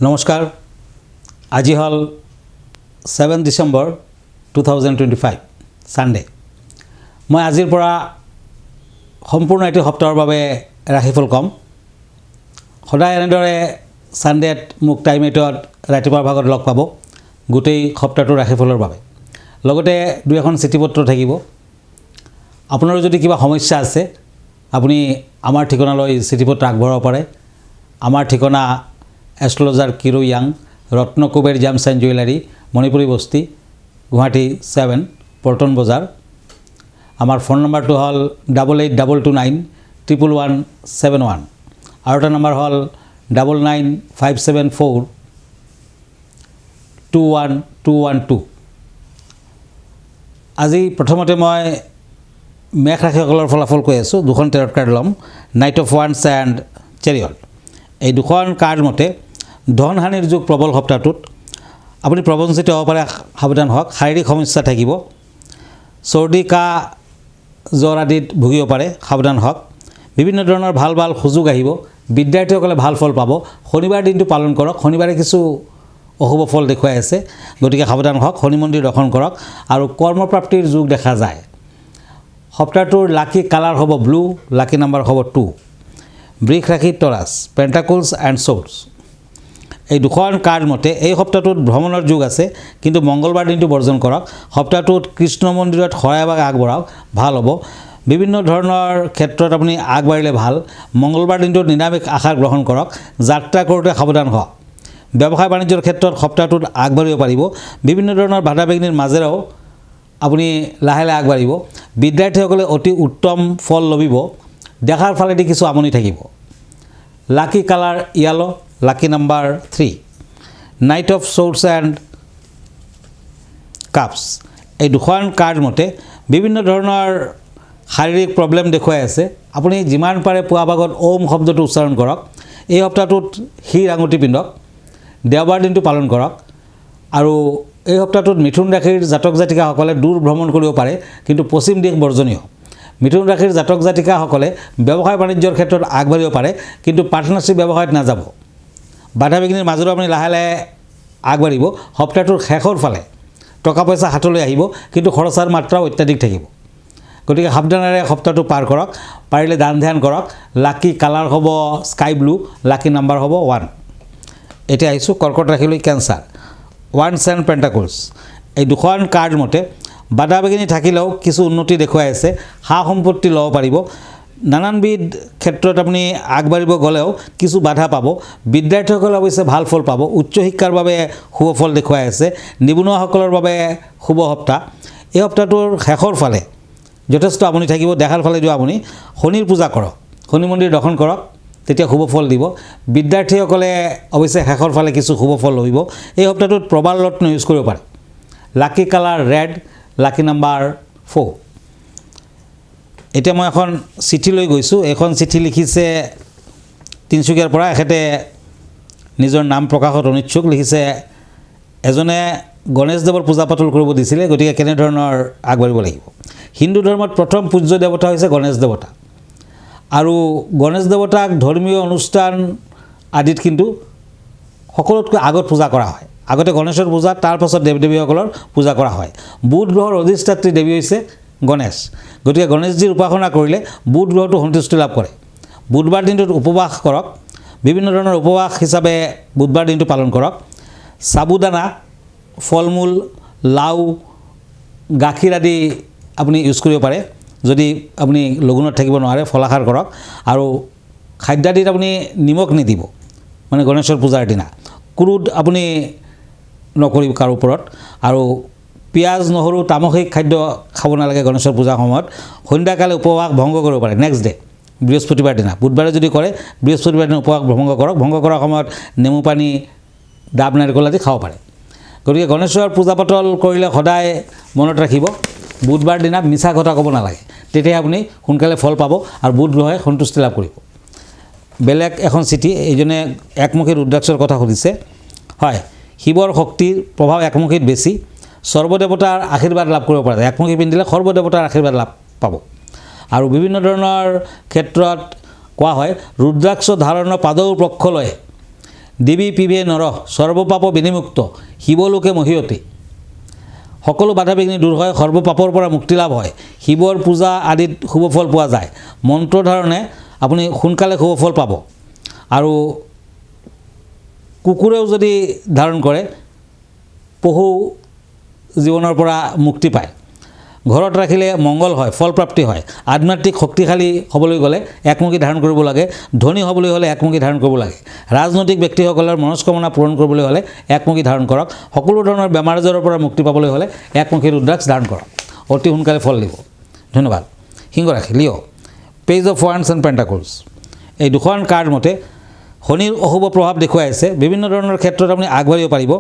নমস্কাৰ আজি হল 7 ডিসেম্বৰ 2025 সানডে মই আজিৰ পৰা সম্পূৰ্ণ এটি সপ্তাহৰ বাবে ৰাশিফল কম সদায় এনেদৰে সানডেত মোক টাইম এটত ৰাতিপুৱাৰ ভাগত লগ পাব গোটেই সপ্তাহটোৰ ৰাশিফলৰ বাবে লগতে দুই এখন চিঠিপত্ৰ থাকিব আপোনাৰ যদি কিবা সমস্যা আছে আপুনি আমাৰ ঠিকনালৈ চিঠিপত্ৰ আগবঢ়াব পাৰে আমাৰ ঠিকনা astrologer Kiro Young Ratnakuber gems and jewellery Manipuri Basti Guwahati 7 Paltan বজাৰ আমাৰ ফোন নম্বৰটো হল 8822911171 আৰু এটা নম্বৰ হল 9957421212 আজি প্ৰথমতে মই মেঘ ৰাশিসকলৰ ফলাফল কৈ আছোঁ দুখন টেৰট কাৰ্ড ল'ম নাইট অফ ওৱান্স এণ্ড চেৰিয়ট এই দুখন কাৰ্ড মতে ধন হানিৰ যুগ প্ৰবল সপ্তাহটোত আপুনি প্ৰবঞ্চিত হ'ব পাৰে সাৱধান হওক শাৰীৰিক সমস্যা থাকিব চৰ্দি কাহ জ্বৰ আদিত ভুগিব পাৰে সাৱধান হওক বিভিন্ন ধৰণৰ ভাল ভাল সুযোগ আহিব বিদ্যাৰ্থীসকলে ভাল ফল পাব শনিবাৰ দিনটো পালন কৰক শনিবাৰে কিছু অশুভ ফল দেখুৱাই আছে গতিকে সাৱধান হওক শনি মন্দিৰ দৰ্শন কৰক আৰু কৰ্মপ্ৰাপ্তিৰ যুগ দেখা যায় সপ্তাহটোৰ লাকি কালাৰ হ'ব ব্লু লাকি নম্বৰ হ'ব 2 বৃষ ৰাশি টৰাছ পেণ্টাকলছ এণ্ড ছৰ্ডছ এই দুখন কাৰ্ড মতে এই সপ্তাহটোত ভ্ৰমণৰ যুগ আছে কিন্তু মঙ্গলবাৰ দিনটো বৰ্জন কৰক সপ্তাহটোত কৃষ্ণ মন্দিৰত শৰাই ভাগ আগবঢ়াওক ভাল হ'ব বিভিন্ন ধৰণৰ ক্ষেত্ৰত আপুনি আগবাঢ়িলে ভাল মঙ্গলবাৰ দিনটোত নিৰামিষ আহাৰ গ্ৰহণ কৰক যাত্ৰা কৰোঁতে সাৱধান হওক ব্যৱসায় বাণিজ্যৰ ক্ষেত্ৰত সপ্তাহটোত আগবাঢ়িব পাৰিব বিভিন্ন ধৰণৰ বাধা বিঘ্নিৰ মাজেৰেও আপুনি লাহে লাহে আগবাঢ়িব বিদ্যাৰ্থীসকলে অতি উত্তম ফল লভিব দেখাৰ ফালেদি কিছু আমনি থাকিব lucky colour yellow lucky number 3 knight of swords and cups এই দুখন কাৰ্ড মতে বিভিন্ন ধৰণৰ শাৰীৰিক প্ৰব্লেম দেখুৱাই আছে আপুনি যিমান পাৰে পুৱা ভাগত ওম শব্দটো উচ্চাৰণ কৰক এই সপ্তাহটোত শিৰ আঙুঠি পিন্ধক দেওবাৰ দিনটো পালন কৰক আৰু এই সপ্তাহটোত মিথুন ৰাশিৰ জাতক জাতিকাসকলে দূৰ ভ্ৰমণ কৰিব পাৰে কিন্তু পশ্চিম দিশ বৰ্জনীয় মিথুন ৰাশিৰ জাতক জাতিকাসকলে ব্যৱসায় বাণিজ্যৰ ক্ষেত্ৰত আগবাঢ়িব পাৰে কিন্তু পাৰ্টনাৰশ্বিপ ব্যৱসায়ত নাযাব বাধা বিঘ্নিৰ মাজেৰেও আপুনি লাহে লাহে আগবাঢ়িব সপ্তাহটোৰ শেষৰ ফালে টকা পইচা হাতলৈ আহিব কিন্তু খৰচৰ মাত্ৰাও অত্যাধিক থাকিব গতিকে সাৱধানেৰে সপ্তাহটো পাৰ কৰক পাৰিলে দান ধ্যান কৰক লাকি কালাৰ হ'ব স্কাই ব্লু লাকি নম্বৰ হ'ব 1 এতিয়া আহিছোঁ কৰ্কট ৰাশিলৈ কেঞ্চাৰ ওৱান্স এণ্ড পেণ্টাকলছ এই দুখন কাৰ্ড মতে বাধা বিঘিনি থাকিলেও কিছু উন্নতি দেখুৱাই আছে সা সম্পত্তি ল'ব পাৰিব নানানবিধ ক্ষেত্ৰত আপুনি আগবাঢ়িব গ'লেও কিছু বাধা পাব বিদ্যাৰ্থীসকলে অৱশ্যে ভাল ফল পাব উচ্চ শিক্ষাৰ বাবে শুভ ফল দেখুৱাই আছে নিবনুৱাসকলৰ বাবে শুভ সপ্তাহ এই সপ্তাহটোৰ শেষৰ ফালে যথেষ্ট আমনি থাকিব দেখাৰ ফালে দিও আপুনি শনিৰ পূজা কৰক শনি মন্দিৰ দৰ্শন কৰক তেতিয়া শুভ ফল দিব বিদ্যাৰ্থীসকলে অৱশ্যে শেষৰ ফালে কিছু শুভ ফল লভিব এই সপ্তাহটোত প্ৰবাল ৰত্ন ইউজ কৰিব পাৰে লাকি কালাৰ ৰেড লাকি নম্বৰ 4 এতিয়া মই এখন চিঠি লৈ গৈছোঁ এখন চিঠি লিখিছে তিনচুকীয়াৰ পৰা এখেতে নিজৰ নাম প্ৰকাশত অনিচ্ছুক লিখিছে এজনে গণেশদেৱৰ পূজা পাতল কৰিব দিছিলে গতিকে কেনেধৰণৰ আগবাঢ়িব লাগিব হিন্দু ধৰ্মত প্ৰথম পূজ্য দেৱতা হৈছে গণেশ দেৱতা আৰু গণেশ দেৱতাক ধৰ্মীয় অনুষ্ঠান আদিত কিন্তু সকলোতকৈ আগত পূজা কৰা হয় আগতে গণেশৰ পূজা তাৰ পাছত দেৱ দেৱীসকলৰ পূজা কৰা হয় বুধ গ্ৰহৰ অধিষ্ঠাত্ৰী দেৱী হৈছে গণেশ গতিকে গণেশজীৰ উপাসনা কৰিলে বুধ গ্ৰহটো সন্তুষ্টি লাভ কৰে বুধবাৰ দিনটোত উপবাস কৰক বিভিন্ন ধৰণৰ উপবাস হিচাপে বুধবাৰ দিনটো পালন কৰক সাবুদানা ফল মূল লাউ গাখীৰ আদি আপুনি ইউজ কৰিব পাৰে যদি আপুনি লঘুণত থাকিব নোৱাৰে ফলাহাৰ কৰক আৰু খাদ্যাদিত আপুনি নিমখ নিদিব মানে গণেশৰ পূজাৰ দিনা ক্ৰুড আপুনি নকৰিব কাৰো ওপৰত আৰু পিঁয়াজ নহৰু তামসিক খাদ্য খাব নালাগে গণেশৰ পূজাৰ সময়ত সন্ধ্যাকালে উপবাস ভংগ কৰিব পাৰে নেক্সট ডে বৃহস্পতিবাৰ দিনা বুধবাৰে যদি কৰে বৃহস্পতিবাৰ দিনা উপবাস ভংগ কৰাৰ সময়ত নেমু পানী ডাব নাৰিকল আদি খাব পাৰে গতিকে গণেশৰ পূজা পাতল কৰিলে সদায় মনত ৰাখিব বুধবাৰ দিনা মিছা কথা ক'ব নালাগে তেতিয়া আপুনি সোনকালে ফল পাব আৰু বুধ গ্ৰহে সন্তুষ্টি লাভ কৰিব বেলেগ এখন চিঠি এইজনে একমুখী ৰুদ্ৰাক্ষৰ কথা সুধিছে হয় শিৱৰ শক্তিৰ প্ৰভাৱ একমুখীত বেছি সৰ্বদেৱতাৰ আশীৰ্বাদ লাভ কৰিব পৰা যায় একমুখী পিন্ধিলে সৰ্বদেৱতাৰ আশীৰ্বাদ লাভ পাব আৰু বিভিন্ন ধৰণৰ ক্ষেত্ৰত কোৱা হয় ৰুদ্ৰাক্ষ ধাৰণৰ পাদৌ পক্ষলৈ দেৱী পিভে নৰহ সৰ্বপাপ বিনিমুক্ত শিৱলোকে মহিয়তী সকলো বাধা বিঘ্নি দূৰ হয় সৰ্বপাপৰ পৰা মুক্তি লাভ হয় শিৱৰ পূজা আদিত শুভ ফল পোৱা যায় মন্ত্ৰ ধাৰণে আপুনি সোনকালে শুভ ফল পাব আৰু কুকুৰেও যদি ধাৰণ কৰে পশু জীৱনৰ পৰা মুক্তি পায় ঘৰত ৰাখিলে মংগল হয় ফলপ্ৰাপ্তি হয় আধ্যাত্মিক শক্তিশালী হ'বলৈ গ'লে একমুখী ধাৰণ কৰিব লাগে ধনী হ'বলৈ হ'লে একমুখী ধাৰণ কৰিব লাগে ৰাজনৈতিক ব্যক্তিসকলৰ মনস্কামনা পূৰণ কৰিবলৈ হ'লে একমুখী ধাৰণ কৰক সকলো ধৰণৰ বেমাৰ আজাৰৰ পৰা মুক্তি পাবলৈ হ'লে একমুখী ৰুদ্ৰাক্ষ ধাৰণ কৰক অতি সোনকালে ফল দিব ধন্যবাদ সিংহ ৰাশি লিঅ' পেজ অফ ওৱান্স এণ্ড পেণ্টাকলছ এই দুখন কাৰ্ড মতে শনিৰ অশুভ প্ৰভাৱ দেখুৱাই আছে বিভিন্ন ধৰণৰ ক্ষেত্ৰত আপুনি আগবাঢ়িব পাৰিব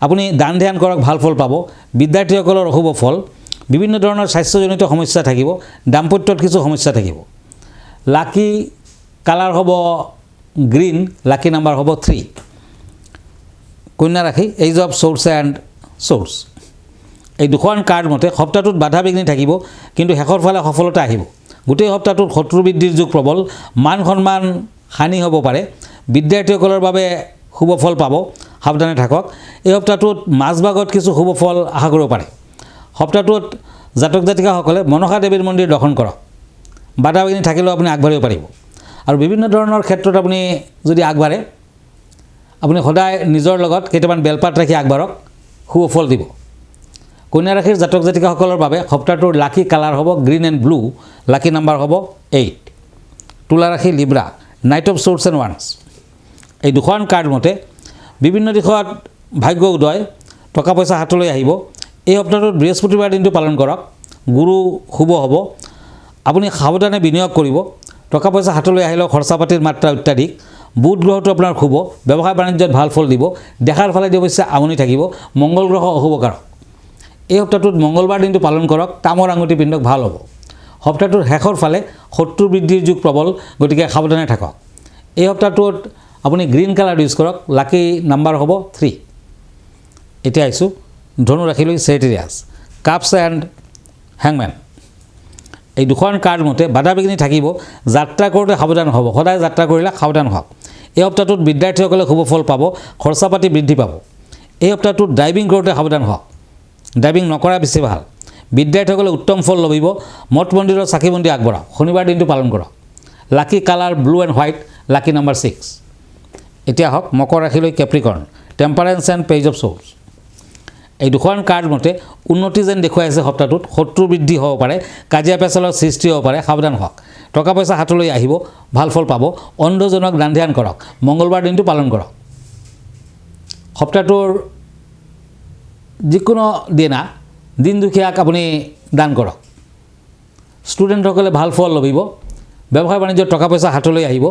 আপুনি দান ধ্যান কৰক ভাল ফল পাব বিদ্যাৰ্থীসকলৰ অশুভ ফল বিভিন্ন ধৰণৰ স্বাস্থ্যজনিত সমস্যা থাকিব দাম্পত্যত কিছু সমস্যা থাকিব লাকি কালাৰ হ'ব গ্ৰীণ লাকি নাম্বাৰ হ'ব 3 কন্যা ৰাশি age of source and source এই দুখন কাৰ্ড মতে সপ্তাহটোত বাধা বিঘ্নি থাকিব কিন্তু শেষৰ ফালে সফলতা আহিব গোটেই সপ্তাহটোত শত্ৰু বৃদ্ধিৰ যুগ প্ৰবল মান সন্মান হানি হ'ব পাৰে বিদ্যাৰ্থীসকলৰ বাবে শুভ ফল পাব সাৱধানে থাকক এই সপ্তাহটোত মাজভাগত কিছু শুভ ফল আশা কৰিব পাৰে সপ্তাহটোত জাতক জাতিকাসকলে মনসা দেৱীৰ মন্দিৰ দৰ্শন কৰক বাধা বিঘ্নি থাকিলেও আপুনি আগবাঢ়িব পাৰিব আৰু বিভিন্ন ধৰণৰ ক্ষেত্ৰত আপুনি যদি আগবাঢ়ে আপুনি সদায় নিজৰ লগত কেইটামান বেলপাত ৰাখি আগবাঢ়ক শুভ ফল দিব কন্যা ৰাশিৰ জাতক জাতিকাসকলৰ বাবে সপ্তাহটোৰ লাকি কালাৰ হ'ব green and blue lucky number হ'ব 8 তুলা ৰাশি Libra night of source and once এই দুখন কাৰ্ড মতে বিভিন্ন দিশত ভাগ্য উদয় টকা পইচা হাতলৈ আহিব এই সপ্তাহটোত বৃহস্পতিবাৰ দিনটো পালন কৰক গুৰু শুভ হ'ব আপুনি সাৱধানে বিনিয়োগ কৰিব টকা পইচা হাতলৈ আহিলেও খৰচা পাতিৰ মাত্ৰা অত্যাধিক বুধ গ্ৰহটো আপোনাৰ শুভ ব্যৱসায় বাণিজ্যত ভাল ফল দিব দেখাৰ ফালে অৱশ্যে আমনি থাকিব মংগল গ্ৰহ অশুভকাৰক এই সপ্তাহটোত মংগলবাৰ দিনটো পালন কৰক তামৰ আঙুঠি পিন্ধক ভাল হ'ব সপ্তাহটোৰ শেষৰ ফালে শত্ৰু বৃদ্ধিৰ যুগ প্ৰবল গতিকে সাৱধানে থাকক এই সপ্তাহটোত আপুনি গ্ৰীণ কালাৰ ইউজ কৰক লাকি নাম্বাৰ হ'ব 3 এতিয়া আহিছোঁ ধনু ৰাখিলৈ চেৰিটেৰিয়াছ কাপছ এণ্ড হেংমেন এই দুখন কাৰ্ড মতে বাধা বিঘ্নি থাকিব যাত্ৰা কৰোঁতে সাৱধান হ'ব সদায় যাত্ৰা কৰিলে সাৱধান হওক এই সপ্তাহটোত বিদ্যাৰ্থীসকলে শুভ ফল পাব খৰচা পাতি বৃদ্ধি পাব এই সপ্তাহটোত ড্ৰাইভিং কৰোঁতে সাৱধান হওক ড্ৰাইভিং নকৰা বেছি ভাল বিদ্যাৰ্থীসকলে উত্তম ফল লভিব মঠ মন্দিৰৰ চাকি বন্তি আগবঢ়াওক শনিবাৰ দিনটো পালন কৰক lucky colour blue and white lucky number 6 এতিয়া হওক মকৰ ৰাশিলৈ Capricorn temperance and page of swords এই দুখন কাৰ্ড মতে উন্নতি যেন দেখুৱাই আছে সপ্তাহটোত শত্ৰু বৃদ্ধি হ'ব পাৰে কাজিয়া পেচালৰ সৃষ্টি হ'ব পাৰে সাৱধান হওক টকা পইচা হাতলৈ আহিব ভাল ফল পাব অন্ধজনক দান ধ্যান কৰক মংগলবাৰ দিনটো পালন কৰক সপ্তাহটোৰ যিকোনো দিন দুখীয়াক আপুনি দান কৰক ষ্টুডেণ্টসকলে ভাল ফল লভিব ব্যৱসায় বাণিজ্যত টকা পইচা হাতলৈ আহিব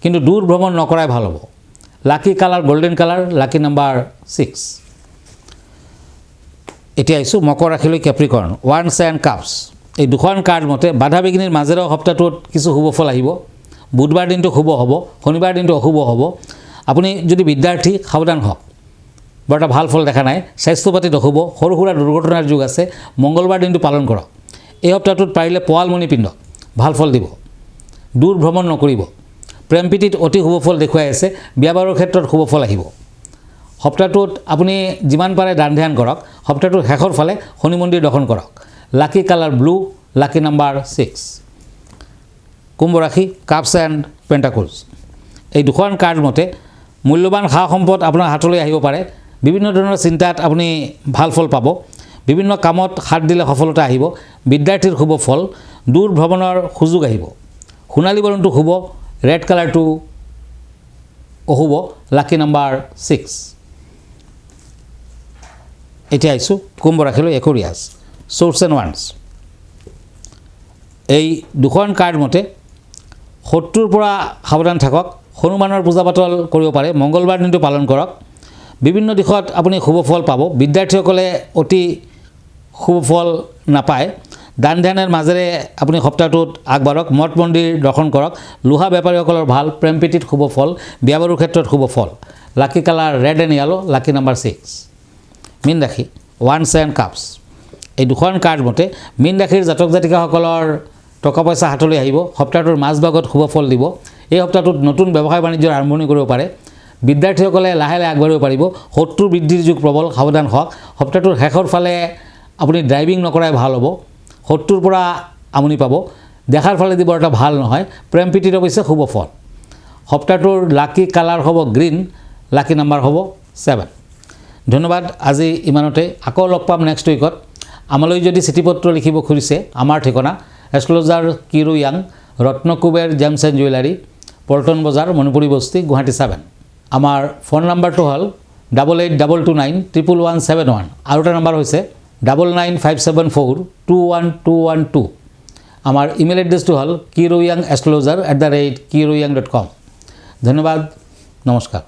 কিন্তু দূৰ ভ্ৰমণ নকৰাই ভাল হ'ব লাকি কালাৰ গোল্ডেন কালাৰ লাকি নাম্বাৰ 6 এতিয়া আহিছোঁ মকৰ ৰাশিলৈ কেপ্ৰিকৰ্ণ ওৱান্স এণ্ড কাপছ এই দুখন কাৰ্ড মতে বাধা বিঘ্নিৰ মাজেৰেও সপ্তাহটোত কিছু শুভ ফল আহিব বুধবাৰ দিনটো শুভ হ'ব শনিবাৰ দিনটো অশুভ হ'ব আপুনি যদি বিদ্যাৰ্থী সাৱধান হওক বৰ এটা ভাল ফল দেখা নাই স্বাস্থ্য পাতিত অশুভ সৰু সুৰা দুৰ্ঘটনাৰ যুগ আছে মংগলবাৰ দিনটো পালন কৰক এই সপ্তাহটোত পাৰিলে পোৱালমণি পিন্ধক ভাল ফল দিব দূৰ ভ্ৰমণ নকৰিব প্ৰেম প্ৰীতিত অতি শুভ ফল দেখুৱাই আছে বিয়া বাৰুৰ ক্ষেত্ৰত শুভ ফল আহিব সপ্তাহটোত আপুনি যিমান পাৰে দান ধ্যান কৰক সপ্তাহটোৰ শেষৰ ফালে শনি মন্দিৰ দৰ্শন কৰক লাকি কালাৰ ব্লু লাকি নাম্বাৰ 6 কুম্ভ ৰাশি কাপছ এণ্ড পেণ্টাকলছ এই দুখন কাৰ্ড মতে মূল্যৱান সা সম্পদ আপোনাৰ হাতলৈ আহিব পাৰে বিভিন্ন ধৰণৰ চিন্তাত আপুনি ভাল ফল পাব বিভিন্ন কামত হাত দিলে সফলতা আহিব বিদ্যাৰ্থীৰ শুভ ফল দূৰ ভ্ৰমণৰ সুযোগ আহিব সোণালী বৰণটো শুভ ৰেড কালাৰটো অশুভ লাকি নাম্বাৰ 6 এতিয়া আহিছোঁ কুম্ভ ৰাশিলৈ একুৰিয়াছ সোৰ্স এণ্ড ওৱান্স এই দুখন কাৰ্ড মতে শত্ৰুৰ পৰা সাৱধান থাকক হনুমানৰ পূজা পাতল কৰিব পাৰে মংগলবাৰ দিনটো পালন কৰক বিভিন্ন দিশত আপুনি শুভ ফল পাব বিদ্যাৰ্থীসকলে অতি শুভ ফল নাপায় দান ধ্যানৰ মাজেৰে আপুনি সপ্তাহটোত আগবাঢ়ক মঠ মন্দিৰ দৰ্শন কৰক লোহা বেপাৰীসকলৰ ভাল প্ৰেম প্ৰীতিত শুভ ফল বিয়া বাৰুৰ ক্ষেত্ৰত শুভ ফল lucky colour red and yellow lucky number 6 মীন ৰাশি ওৱান্স এণ্ড কাপছ এই দুখন কাৰ্ড মতে মীন ৰাশিৰ জাতক জাতিকাসকলৰ টকা পইচা হাতলৈ আহিব সপ্তাহটোৰ মাজভাগত শুভ ফল দিব এই সপ্তাহটোত নতুন ব্যৱসায় বাণিজ্যৰ আৰম্ভণি কৰিব পাৰে বিদ্যাৰ্থীসকলে লাহে লাহে আগবাঢ়িব পাৰিব। শত্ৰু বৃদ্ধিৰ যুগ প্ৰবল, সাৱধান হওক। সপ্তাহটোৰ শেষৰ ফালে আপুনি ড্ৰাইভিং নকৰাই ভাল হ'ব। শত্ৰুৰ পৰা আমনি পাব। দেখাৰ ফালেদি বৰ এটা ভাল নহয়। প্ৰেম প্ৰীতিত অৱশ্যে শুভ ফল। সপ্তাহটোৰ লাকি কালাৰ হ'ব গ্ৰীণ, লাকি নাম্বাৰ হ'ব 7। ধন্যবাদ। আজি ইমানতে। আকৌ লগ পাম নেক্সট উইকত। আমালৈ যদি চিঠি পত্ৰ লিখিব খুজিছে, আমাৰ ঠিকনা astrologer Kiro Young, Ratnakuber gems and jewellery, Paltan Bazaar, Manipuri Basti, Guwahati 7। আমাৰ ফোন নাম্বাৰটো হ'ল 8822911171। আৰু এটা নাম্বাৰ হৈছে 9957421212। আমাৰ ইমেইল এড্ৰেছটো হ'ল kiroyangastrologer@kiroyang.com। ধন্যবাদ। নমস্কাৰ।